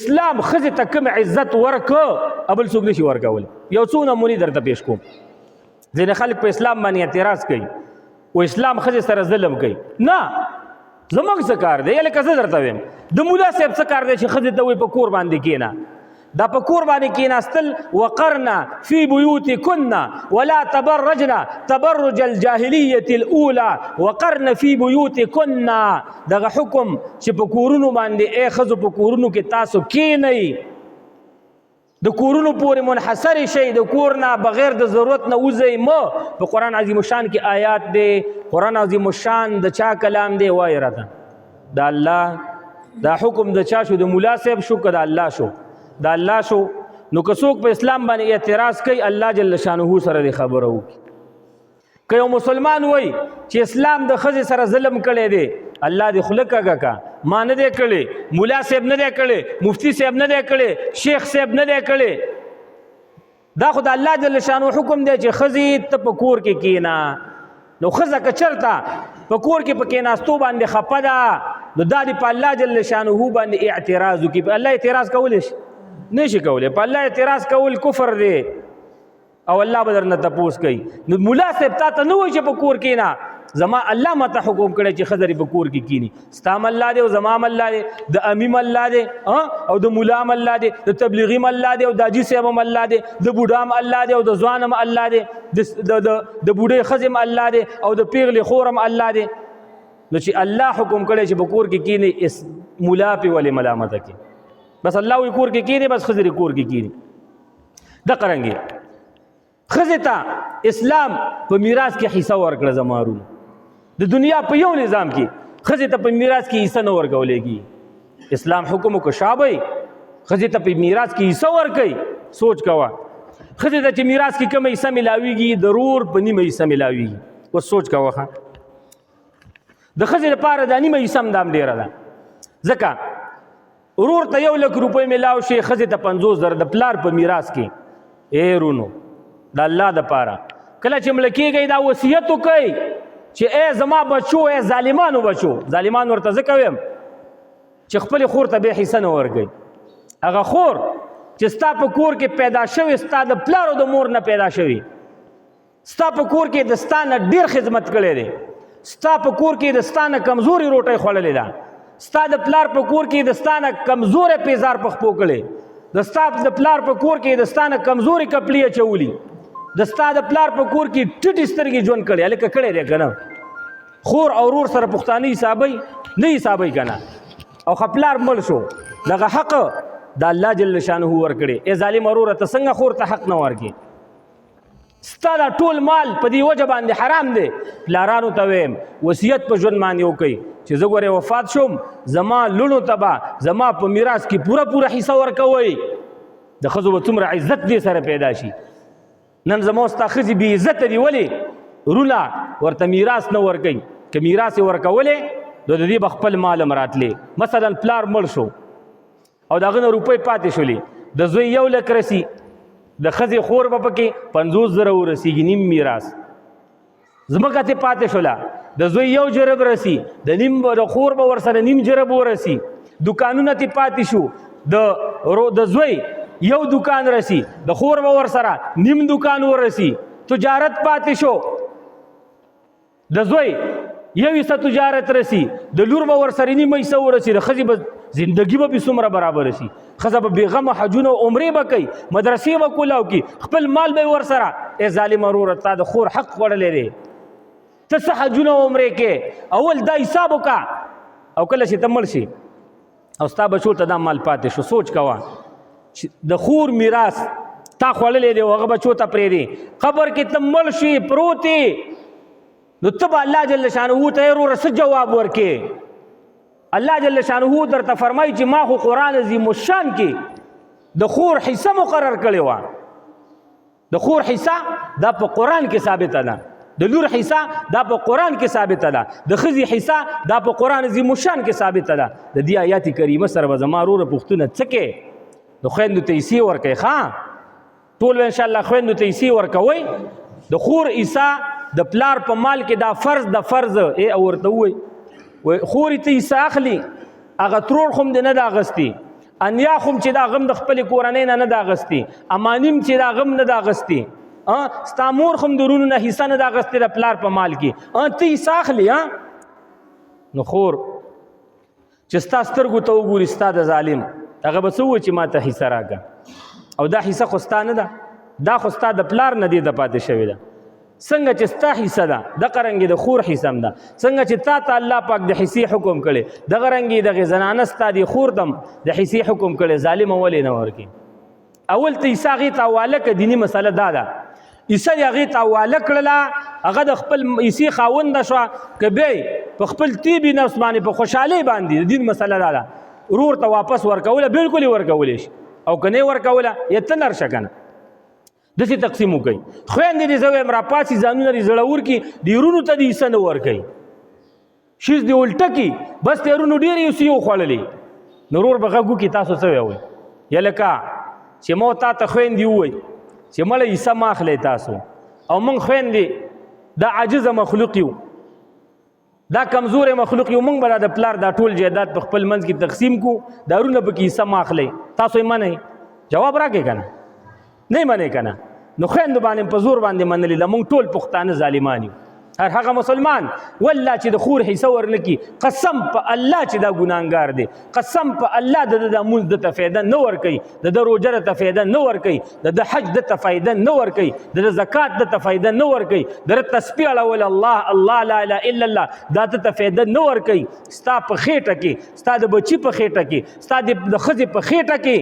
اسلام ښځې ته کوم عزت ورکړه بل څوک نشي ورکولی. یو څو نمونې درته پیش کوم. ځینې خلک په اسلام باندې اعتراض کوي و اسلام ښځې سره ظلم کوي. نه، زموږ څه کار دی؟ لکه زه درته وایم د ملا صاحب څه کار دی چې ښځې ته وایي په کور باندې کښېنه. دا په کور باندې کېناستل وقرنا فی بیوتکن ولا تبرجن تبرج الجاهلیة الاولى وقرن فی بیوتکن. دغه حکم چې په کورونو باندې ای ښځو په کورونو کې تاسو کېنئ، د کورونو پورې منحصر شئ، د کور نه بغیر د ضرورت نه وځئ مه. په قرآن عظیم الشان کې آیات دی. قرآن عظیم الشان د چا کلام دی؟ وایي راته د الله. دا حکم د چا شو؟ د ملا صاحب شو که د الله شو؟ د الله شو. نو که څوک په اسلام باندې اعتراض کوي الله جل شانه سره د خبره وکړي. که یو مسلمان وایي چې اسلام د ښځې سره ظلم کړی دی، الله دې خوله کږه کا، ما نه دی کړی، ملا صاحب نه دی کړی، مفتی صاحب نه دی کړی، شیخ صاحب نه دی کړی. دا خو د الله جل شانه حکم دی چې ښځې ته په کور کې کېنه. نو ښځه که چېرته په کور کې په کېناستو باندې خفه ده نو دا دې په الله جل شانه باندې اعتراض وکړي. په الله اعتراض کولی شي؟ نشي کولی. په الله اعتراض کول کفر دی او الله به درنه تپوس کوي. نو ملا صاحب تا ته نه وایي چې په کور کېنه، زما الله ماته حکم کړی چې ښځه په کور کې کېني. ستا م الله دی او زما م الله دی، د امیم الله دی او د ملا م الله دی، د تبلیغي م الله دی او د حاجي صاحب م الله دی، د بوډا م الله دی او د ځوان م الله دی، د بوډۍ ښځې م الله دی او د پیغلې خور م الله دی. نو چې الله حکم کړی چې په کور کې کېني، ملا پې ولې ملامته کړي؟ بس الله وی کور کې کېني، بس ښځې کور کې کېني. دقه رنګې ښځې ته اسلام په میراث کې حصه ورکړه. زمارونه د دنیا په یو نظام کې ښځې ته په میراث کې حصه نه ورکولیږي. اسلام حکم وکړه شابه ښځې ته په میراث کې حصه ورکوي. سوچ کوه ښځې ته چې میراث کې کومه حصه ملاویږي، ضرور په نیمه حصه ملاویږي. اوس سوچ کوه د ښځې لپاره دا نیمه حصه هم دام ډېره ده. ځکه ورور ته 1,00,000 روپۍ ملاو شي، ښځې ته 50,000. د پلار په میراث کې ای رونو د الله دپاره کله چې مړه کېږئ دا وصیت وکئ چې ای زما بچو، ای ظالمانو بچو، ظالمان ورته ځکه ویم چې خپلې خور ته بیا حصه نه ورکوي. هغه خور چې ستا په کور کې پیدا شوې، ستا د پلار او د مور نه پیدا شوي، ستا په کور کې د ستا نه ډېر خدمت کړی دی، ستا په کور کې د ستا نه کمزورې روټۍ خوړلې ده، ستا د پلار په کور کې د ستا نه کمزورې پیزار په خپو کړی، د ستا د پلار په کور کې د ستا نه کمزورې کپړې اچولي، د ستا د پلار په کور کې ټیټې سترګې ژوند کړی. هلکه کړی دی که نه؟ خور او ورور سره پښتانه حسابوي نه حسابوي که نه؟ او ښه پلار مړ شو، دغه حق د الله جل شانه ورکړی. ای ظالم وروره ته څنګه خور ته حق نه ورکړې؟ ستا دا ټول مال په دې وجه باندې حرام دی. پلارانو ته ویم وصیت په ژوند باندې وکئ چې زه ګورې وفات شوم، زما لوڼو ته به زما په میراث کې پوره حصه ورکوئ. د ښځو به څومره عزت دې سره پیدا شي. نن زما ستا ښځې بې عزته دي. ولې؟ رونه ورته میراث نه ورکوي. که میراث یې ورکولې نو د دې به خپل مال هم راتلې. مثلا پلار مړ شو او د هغه نه روپۍ پاتې شولې، د زوی 1,00,000 رسي، د ښځې خور به پکې 50,000 ورسیږي، نیم میراث. ځمکه ترې پاتې شوله، د زوی 1 جرب رسي، د خور به ورسره نیم جرب ورسي. دکانونه ترې پاتې شو، د زوی 1 دکان رسي، د خور به ورسره نیم دکان ورسي. تجارت پاتې شو، د زوی 1 حصه تجارت رسي، د لور به ورسره نیمه حصه ورسي. د ښځې به زندګي به بې څومره برابره شي. ښځه به بېغمه حجونه او عمرې به کوي، مدرسې به کولاو کړي، خپل مال به یې ورسره. ای ظالمه وروره تا د خور حق خوړلی دی، ته څه حجونه او عمرې کې؟ اول دا حساب وکړه او کله چې ته مړ شي او ستا بچو ته دا مال پاتې شو، سوچ کوه چې د خور میراث تا خوړلی دی او هغه بچو ته پرېږدې. قبر کې ته مړ شي پروت یې، نو ته به الله جل شانه ته وروره څه جواب ورکې؟ الله جل شانه درته فرمایي چې ما خو قرآن عظیم الشان کې د خور حصه مقرر کړې وه. د خور حصه دا په قرآن کې ثابته ده، د لور حصه دا په قرآن کې ثابته ده، د ښځې حصه دا په قرآن عظیم الشان کې ثابته ده. د دې آیات کریمه سره به زما وروره پوښتنه څه کې؟ د خویندو ته حصې ورکوئ. ټول به انشاءالله خویندو ته حصې ورکوئ. د خور حصه د پلار په مال کې دا فرض د فرض ورته ووایي خورې ته حصه اخلي، هغه ترور خو هم دې نه ده اخیستې، انیا خو چې دا غم د خپل کورنۍ نه دا غستی امانیم چې دا غم نه دا غستی ستا مور خو درونو نه حصہ نه دا غستی د پلار په مال کې ته حصہ اخلي نو خور چې ستا سترګو ته وګوري ستا د ظالم هغه به څه ووایي چې ما ته حصہ راکړه او دا حصہ خو ستا نه ده دا خو ستا د پلار نه دی د پاتې شوې ده څنګه چې ستا حصہ ده دغه رنګې د خور حصه هم ده څنګه چې تا ته الله پاک د حصې حکم کړی دغه رنګې دغې زنانه ستا د خور ته د حصې حکم کړی ظالمه ولې نه ورکړي اول ته حصه هغې ته حواله که دیني مسله دا ده حصه یې هغې ته حواله کړله هغه د خپل حصې خاونده شوه که بیا په خپل طیبي نفس باندې په خوشحالۍ باندې د دین مسله دا ده ورور ته واپس ورکوله بلکل یې ورکولی شي او که نه یې ورکوله یا ته نرشه که نه داسې تقسیم وکړئ خویندې دې زه وایم راپاڅي ځانونه دې زړور کړي د ورونو ته دې حصه نه ورکوي شیز دې الټه کړي بس د ورونو ډېرې حصې وخوړلې نو ورور به غږ وکړي تاسو څه ویئ یا لکه چې ما تا ته خویندې ووایي چې مړه حصه ما اخلی تاسو او موږ خویندې دا عاجزه مخلوق یو دا کمزور مخلوق یو موږ به د پلار دا ټول جایداد په خپل منځ کې تقسیم کو دا ورونه پکې حصه ما اخلی تاسو یې منئ جواب راکړئ که نه نه یې منئ که نه نو خویندو باندې په زور باندې منلي ده موږ ټول پښتانه ظالمان یو هر هغه مسلمان والله چې د خور حصه ورنکي قسم په الله چې دا ګناهګار دی قسم په الله د د مونځ دته فایده نه ورکوي د د روژه دته فایده نه ورکوي د د حج دته فایده نه ورکوي د د زکات دته فایده نه ورکوي د تسبیح اړول الله الله لا اله الا الله دا دته فایده نه ورکوي ستا په خېټه کې ستا د بچي په خېټه کې ستا د ښځې په خېټه کې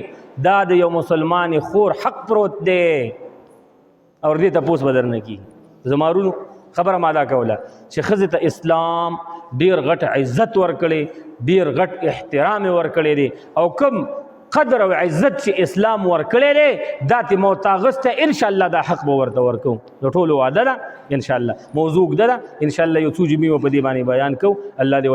دا د یو مسلمان خور حق پروت دی او دې تپوس به درنه کېږي زمارونو خبره مادا کوله چې ښځې ته اسلام ډېر غټ عزت ورکړی ډېر غټ احترام یې ورکړی دی او کوم قدر او عزت چې اسلام ورکړی دی دا ترې موتاغسته انشاءالله دا حق به ورته ورکوو د ټولو وعده ده انشاءالله موضوع اوږده ده انشاءالله یو څو جمعې به په دې باندې بیان کوو الله دې